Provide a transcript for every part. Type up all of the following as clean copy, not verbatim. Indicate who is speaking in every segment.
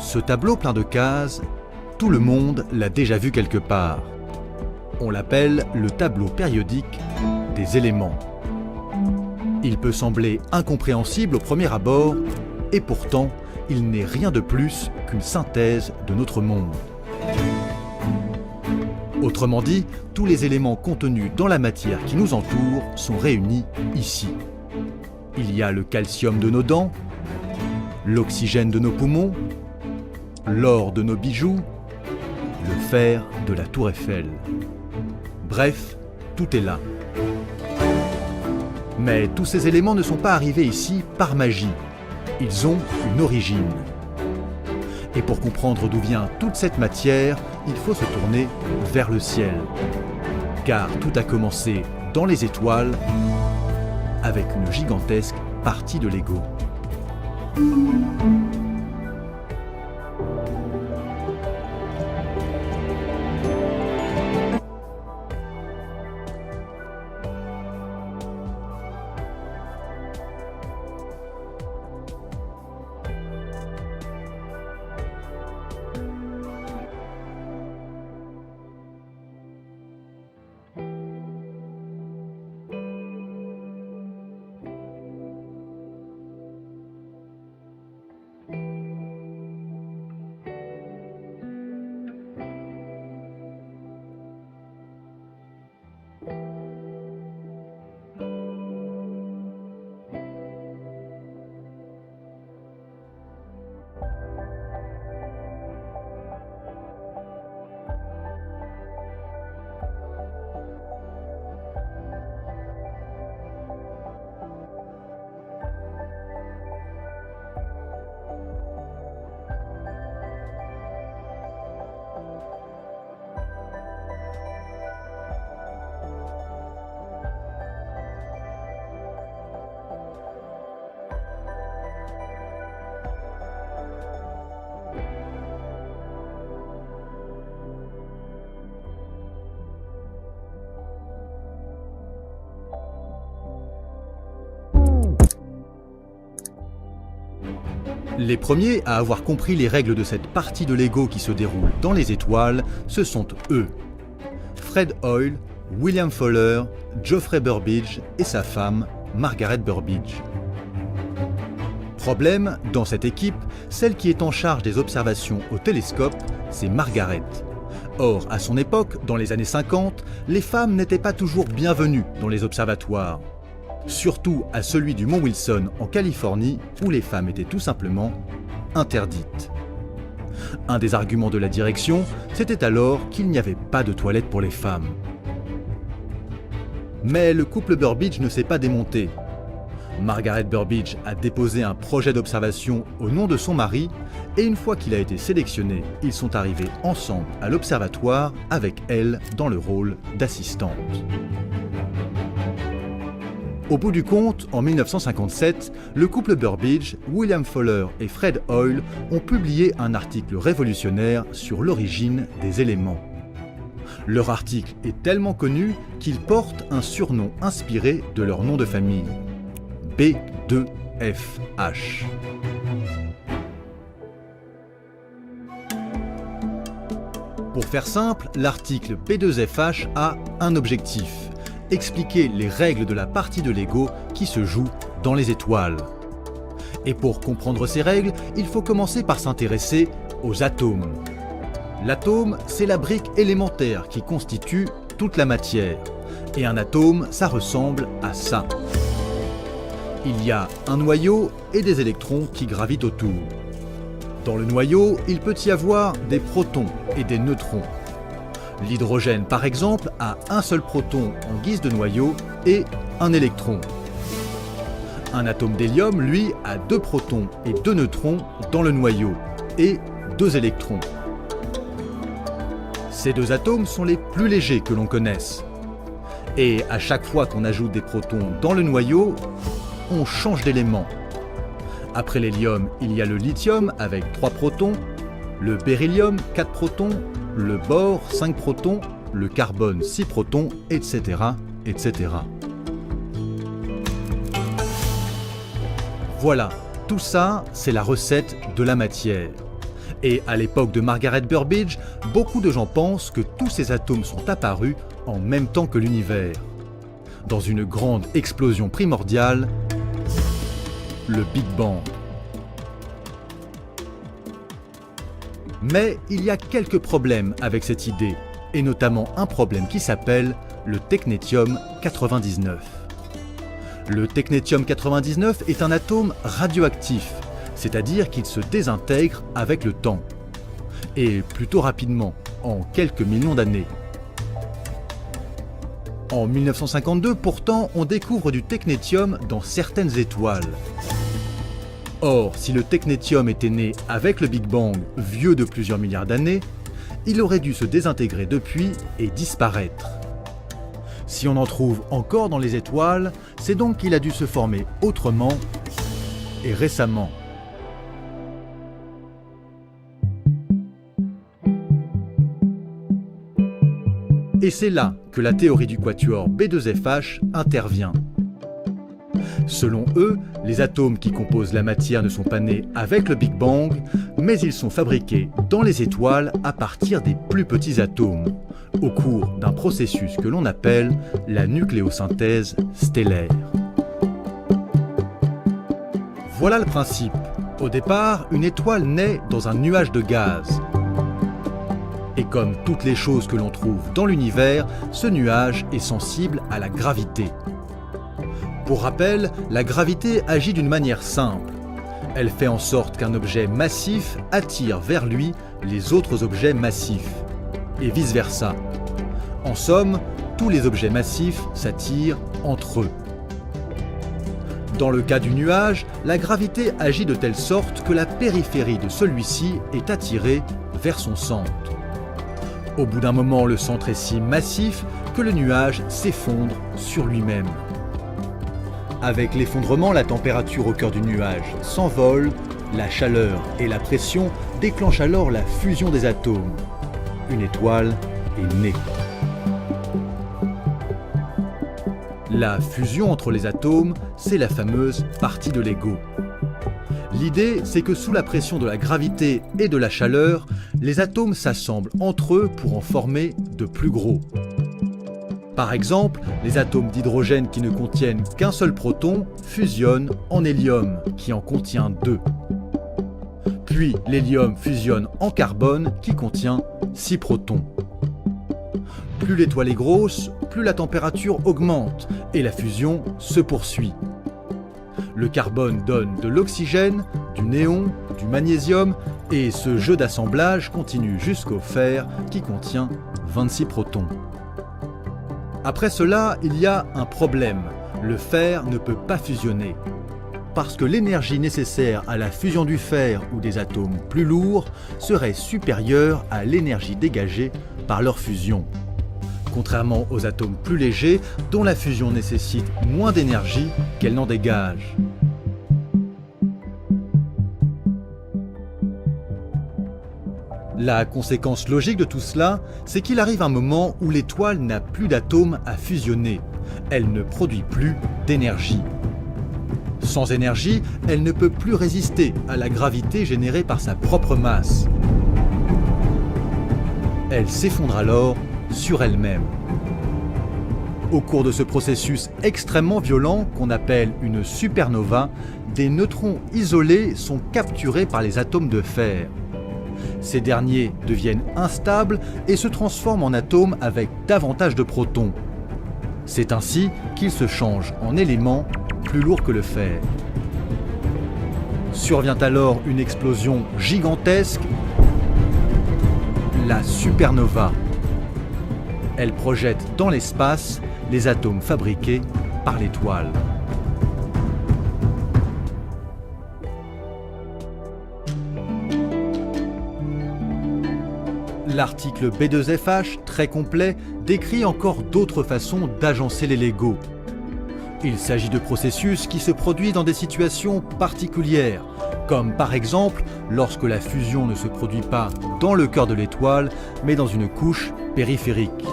Speaker 1: Ce tableau plein de cases, tout le monde l'a déjà vu quelque part. On l'appelle le tableau périodique des éléments. Il peut sembler incompréhensible au premier abord, et pourtant, il n'est rien de plus qu'une synthèse de notre monde. Autrement dit, tous les éléments contenus dans la matière qui nous entoure sont réunis ici. Il y a le calcium de nos dents, l'oxygène de nos poumons, l'or de nos bijoux, le fer de la tour Eiffel. Bref, tout est là. Mais tous ces éléments ne sont pas arrivés ici par magie. Ils ont une origine. Et pour comprendre d'où vient toute cette matière, il faut se tourner vers le ciel. Car tout a commencé dans les étoiles avec une gigantesque partie de Lego. Les premiers à avoir compris les règles de cette partie de Lego qui se déroule dans les étoiles, ce sont eux. Fred Hoyle, William Fowler, Geoffrey Burbidge et sa femme, Margaret Burbidge. Problème, dans cette équipe, celle qui est en charge des observations au télescope, c'est Margaret. Or, à son époque, dans les années 50, les femmes n'étaient pas toujours bienvenues dans les observatoires. Surtout à celui du Mont Wilson en Californie, où les femmes étaient tout simplement interdites. Un des arguments de la direction, c'était alors qu'il n'y avait pas de toilettes pour les femmes. Mais le couple Burbidge ne s'est pas démonté. Margaret Burbidge a déposé un projet d'observation au nom de son mari, et une fois qu'il a été sélectionné, ils sont arrivés ensemble à l'observatoire avec elle dans le rôle d'assistante. Au bout du compte, en 1957, le couple Burbidge, William Fowler et Fred Hoyle ont publié un article révolutionnaire sur l'origine des éléments. Leur article est tellement connu qu'il porte un surnom inspiré de leur nom de famille, B2FH. Pour faire simple, l'article B2FH a un objectif: expliquer les règles de la partie de Lego qui se joue dans les étoiles. Et pour comprendre ces règles, il faut commencer par s'intéresser aux atomes. L'atome, c'est la brique élémentaire qui constitue toute la matière. Et un atome, ça ressemble à ça. Il y a un noyau et des électrons qui gravitent autour. Dans le noyau, il peut y avoir des protons et des neutrons. L'hydrogène, par exemple, a un seul proton en guise de noyau et un électron. Un atome d'hélium, lui, a 2 protons et 2 neutrons dans le noyau et 2 électrons. Ces 2 atomes sont les plus légers que l'on connaisse. Et à chaque fois qu'on ajoute des protons dans le noyau, on change d'élément. Après l'hélium, il y a le lithium avec 3 protons, le beryllium 4 protons, le bore 5 protons, le carbone 6 protons, etc., etc. Voilà, tout ça, c'est la recette de la matière. Et à l'époque de Margaret Burbidge, beaucoup de gens pensent que tous ces atomes sont apparus en même temps que l'univers. Dans une grande explosion primordiale, le Big Bang. Mais il y a quelques problèmes avec cette idée, et notamment un problème qui s'appelle le technétium 99. Le technétium 99 est un atome radioactif, c'est-à-dire qu'il se désintègre avec le temps, et plutôt rapidement, en quelques millions d'années. En 1952, pourtant, on découvre du technétium dans certaines étoiles. Or, si le technétium était né avec le Big Bang, vieux de plusieurs milliards d'années, il aurait dû se désintégrer depuis et disparaître. Si on en trouve encore dans les étoiles, c'est donc qu'il a dû se former autrement et récemment. Et c'est là que la théorie du quatuor B2FH intervient. Selon eux, les atomes qui composent la matière ne sont pas nés avec le Big Bang, mais ils sont fabriqués dans les étoiles à partir des plus petits atomes, au cours d'un processus que l'on appelle la nucléosynthèse stellaire. Voilà le principe. Au départ, une étoile naît dans un nuage de gaz. Et comme toutes les choses que l'on trouve dans l'univers, ce nuage est sensible à la gravité. Pour rappel, la gravité agit d'une manière simple. Elle fait en sorte qu'un objet massif attire vers lui les autres objets massifs, et vice-versa. En somme, tous les objets massifs s'attirent entre eux. Dans le cas du nuage, la gravité agit de telle sorte que la périphérie de celui-ci est attirée vers son centre. Au bout d'un moment, le centre est si massif que le nuage s'effondre sur lui-même. Avec l'effondrement, la température au cœur du nuage s'envole, la chaleur et la pression déclenchent alors la fusion des atomes. Une étoile est née. La fusion entre les atomes, c'est la fameuse partie de l'ego. L'idée, c'est que sous la pression de la gravité et de la chaleur, les atomes s'assemblent entre eux pour en former de plus gros. Par exemple, les atomes d'hydrogène qui ne contiennent qu'un seul proton fusionnent en hélium, qui en contient 2. Puis l'hélium fusionne en carbone, qui contient 6 protons. Plus l'étoile est grosse, plus la température augmente et la fusion se poursuit. Le carbone donne de l'oxygène, du néon, du magnésium et ce jeu d'assemblage continue jusqu'au fer qui contient 26 protons. Après cela, il y a un problème. Le fer ne peut pas fusionner. Parce que l'énergie nécessaire à la fusion du fer ou des atomes plus lourds serait supérieure à l'énergie dégagée par leur fusion. Contrairement aux atomes plus légers dont la fusion nécessite moins d'énergie qu'elle n'en dégage. La conséquence logique de tout cela, c'est qu'il arrive un moment où l'étoile n'a plus d'atomes à fusionner. Elle ne produit plus d'énergie. Sans énergie, elle ne peut plus résister à la gravité générée par sa propre masse. Elle s'effondre alors sur elle-même. Au cours de ce processus extrêmement violent qu'on appelle une supernova, des neutrons isolés sont capturés par les atomes de fer. Ces derniers deviennent instables et se transforment en atomes avec davantage de protons. C'est ainsi qu'ils se changent en éléments plus lourds que le fer. Survient alors une explosion gigantesque, la supernova. Elle projette dans l'espace les atomes fabriqués par l'étoile. L'article B2FH, très complet, décrit encore d'autres façons d'agencer les Legos. Il s'agit de processus qui se produisent dans des situations particulières, comme par exemple lorsque la fusion ne se produit pas dans le cœur de l'étoile, mais dans une couche périphérique.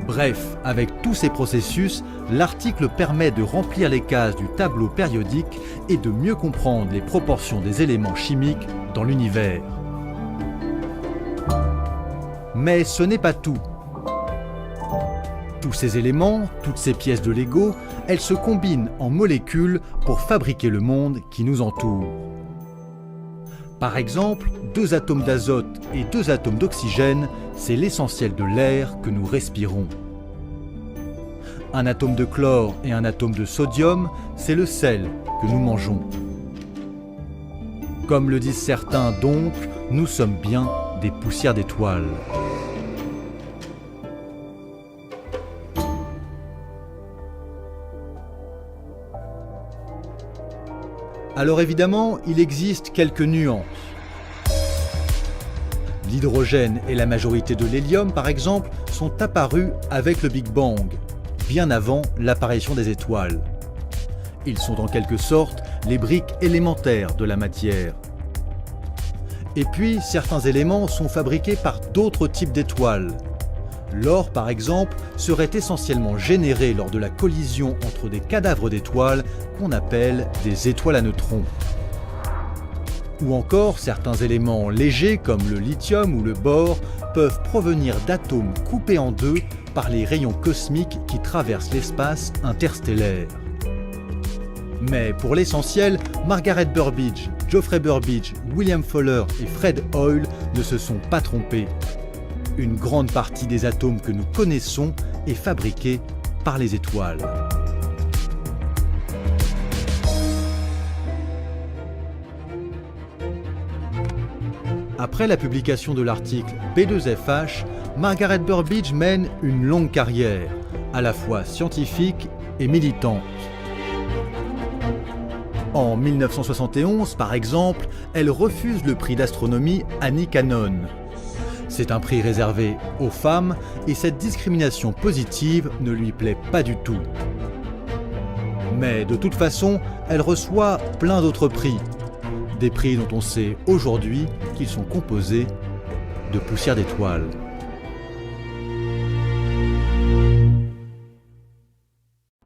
Speaker 1: Bref, avec tous ces processus, l'article permet de remplir les cases du tableau périodique et de mieux comprendre les proportions des éléments chimiques dans l'univers. Mais ce n'est pas tout. Tous ces éléments, toutes ces pièces de Lego, elles se combinent en molécules pour fabriquer le monde qui nous entoure. Par exemple, 2 atomes d'azote et 2 atomes d'oxygène, c'est l'essentiel de l'air que nous respirons. Un atome de chlore et un atome de sodium, c'est le sel que nous mangeons. Comme le disent certains donc, nous sommes bien des poussières d'étoiles. Alors évidemment, il existe quelques nuances. L'hydrogène et la majorité de l'hélium, par exemple, sont apparus avec le Big Bang, bien avant l'apparition des étoiles. Ils sont en quelque sorte les briques élémentaires de la matière. Et puis, certains éléments sont fabriqués par d'autres types d'étoiles. L'or, par exemple, serait essentiellement généré lors de la collision entre des cadavres d'étoiles qu'on appelle des étoiles à neutrons. Ou encore, certains éléments légers comme le lithium ou le bore peuvent provenir d'atomes coupés en deux par les rayons cosmiques qui traversent l'espace interstellaire. Mais pour l'essentiel, Margaret Burbidge, Geoffrey Burbidge, William Fowler et Fred Hoyle ne se sont pas trompés. Une grande partie des atomes que nous connaissons est fabriquée par les étoiles. Après la publication de l'article B2FH, Margaret Burbidge mène une longue carrière, à la fois scientifique et militante. En 1971, par exemple, elle refuse le prix d'astronomie Annie Cannon. C'est un prix réservé aux femmes et cette discrimination positive ne lui plaît pas du tout. Mais de toute façon, elle reçoit plein d'autres prix. Des prix dont on sait aujourd'hui qu'ils sont composés de poussière d'étoiles.